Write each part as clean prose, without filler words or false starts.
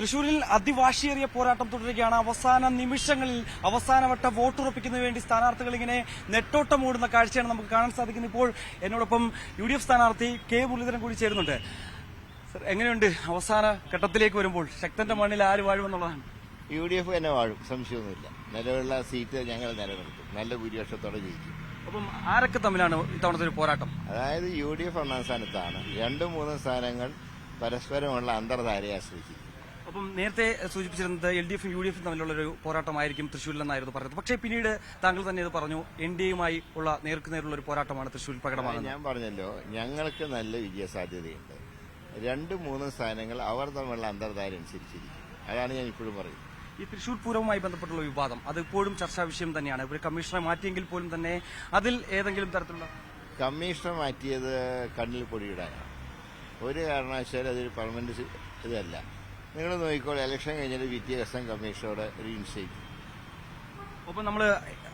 തൃശൂരിൽ അതിവാശിയേറിയ പോരാട്ടം തുടരുകയാണ്. അവസാന നിമിഷങ്ങളിൽ അവസാനവട്ട വോട്ടുറപ്പിക്കുന്നതിന് വേണ്ടി സ്ഥാനാർത്ഥികൾ ഇങ്ങനെ നെട്ടോട്ടം ഓടുന്ന കാഴ്ചയാണ് നമുക്ക് കാണാൻ സാധിക്കുന്നത്. ഇപ്പോൾ എന്നോടൊപ്പം UDF സ്ഥാനാർത്ഥി കെ മുരളീധരൻ കൂടി ചേരുന്നുണ്ട്. സർ, എങ്ങനെയുണ്ട് അവസാന ഘട്ടത്തിലേക്ക് വരുമ്പോൾ? ശക്തന്റെ മണ്ണിൽ ആര് വാഴുമെന്നുള്ളതാണ്. UDF തന്നെ വാഴും, സംശയമൊന്നുമില്ല. നിലവിലുള്ള സീറ്റ് ഞങ്ങൾ നിലനിർത്തും, നല്ല ഭൂരിപക്ഷത്തോടെ ജയിക്കും. അപ്പം ആരൊക്കെ തമ്മിലാണ് ഇത്തവണത്തെ ഒരു പോരാട്ടം? അതായത് UDF ഒന്നാം സ്ഥാനത്താണ്. 2-3 സ്ഥാനങ്ങൾ പരസ്പരമുള്ള അന്തർധാരയെ ആശ്രയിക്കും. അപ്പം നേരത്തെ സൂചിപ്പിച്ചിരുന്നത് LDF-ഉം UDF-ഉം തമ്മിലുള്ള ഒരു പോരാട്ടമായിരിക്കും തൃശ്ശൂരിലെന്നായിരുന്നു പറഞ്ഞത്. പക്ഷേ പിന്നീട് താങ്കൾ തന്നെ ഇത് പറഞ്ഞു, NDA-യുമായി ഉള്ള നേർക്കുനേരുള്ള ഒരു പോരാട്ടമാണ് തൃശ്ശൂരിൽ പ്രകടമാകുന്നത്. ഞാൻ പറഞ്ഞല്ലോ, ഞങ്ങൾക്ക് നല്ല വിജയസാധ്യതയുണ്ട്. 2-3 സ്ഥാനങ്ങൾ അവർ തമ്മിലുള്ള അന്തർധാര അനുസരിച്ചിരിക്കും. അതാണ് ഞാൻ ഇപ്പോഴും പറയുന്നത്. ഈ തൃശൂർ പൂരവുമായി ബന്ധപ്പെട്ടുള്ള വിവാദം അത് ഇപ്പോഴും ചർച്ചാ വിഷയം തന്നെയാണ്. ഒരു കമ്മീഷണറെ മാറ്റിയെങ്കിൽ പോലും തന്നെ അതിൽ ഏതെങ്കിലും തരത്തിലുള്ള കമ്മീഷണർ മാറ്റിയത് കണ്ണിൽ പൊടിയിടാനാണ്. ഒരു കാരണവശാലും അതൊരു പെർമനന്റ് ഇതല്ല. നിങ്ങൾ നോക്കിക്കോളൂ, ഇലക്ഷൻ കഴിഞ്ഞാൽ വിദ്യാഭ്യാസം കമ്മീഷനോട് റീഇൻസ്റ്റേറ്റ്. ഒപ്പം നമ്മൾ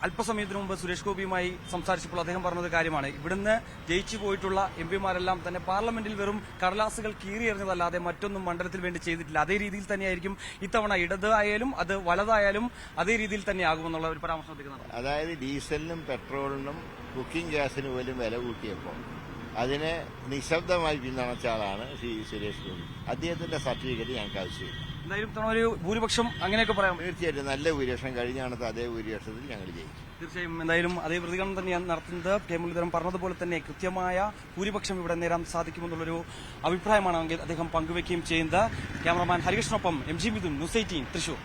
അല്പസമയത്തിന് മുമ്പ് സുരേഷ് ഗോപിയുമായി സംസാരിച്ചപ്പോൾ അദ്ദേഹം പറഞ്ഞത് കാര്യമാണ്, ഇവിടുന്ന് ജയിച്ചു പോയിട്ടുള്ള MP-മാരെല്ലാം തന്നെ പാർലമെന്റിൽ വെറും കടലാസുകൾ കീറിയെറിഞ്ഞതല്ലാതെ മറ്റൊന്നും മണ്ഡലത്തിൽ വേണ്ടി ചെയ്തിട്ടില്ല. അതേ രീതിയിൽ തന്നെയായിരിക്കും ഇത്തവണ ഇടത് ആയാലും അത് വലതായാലും അതേ രീതിയിൽ തന്നെയാകുമെന്നുള്ള ഒരു പരാമർശം നടത്തുന്നത്. അതായത് ഡീസലിനും പെട്രോളിനും കുക്കിംഗ് ഗ്യാസിന് പോലും വില കൂട്ടിയപ്പോൾ അതിനെ നിശബ്ദമായി പിന്തുണച്ച ആളാണ് ശ്രീ സുരേഷ് ഗോപി. അദ്ദേഹത്തിന്റെ സർട്ടിഫിക്കറ്റ് ഞങ്ങൾക്ക് ആവശ്യമില്ല. എന്തായാലും ഇത്തവണ ഒരു ഭൂരിപക്ഷം അങ്ങനെയൊക്കെ പറയാം. തീർച്ചയായിട്ടും നല്ല ഭൂരിപക്ഷം, കഴിഞ്ഞ തവണത്തെ അതേ ഭൂരിപക്ഷത്തിൽ ഞങ്ങൾ ജയിക്കും. തീർച്ചയായും എന്തായാലും അതേ പ്രതികരണം തന്നെയാണ് നടത്തുന്നത്. കെ മുരളീധരൻ പറഞ്ഞതുപോലെ തന്നെ കൃത്യമായ ഭൂരിപക്ഷം ഇവിടെ നേടാൻ സാധിക്കുമെന്നുള്ളൊരു അഭിപ്രായമാണ് അദ്ദേഹം പങ്കുവയ്ക്കുകയും ചെയ്യുന്നത്. ക്യാമറമാൻ ഹരികൃഷ്ണനൊപ്പം MG മിഥുൻ, ന്യൂസ് 18 തൃശൂർ.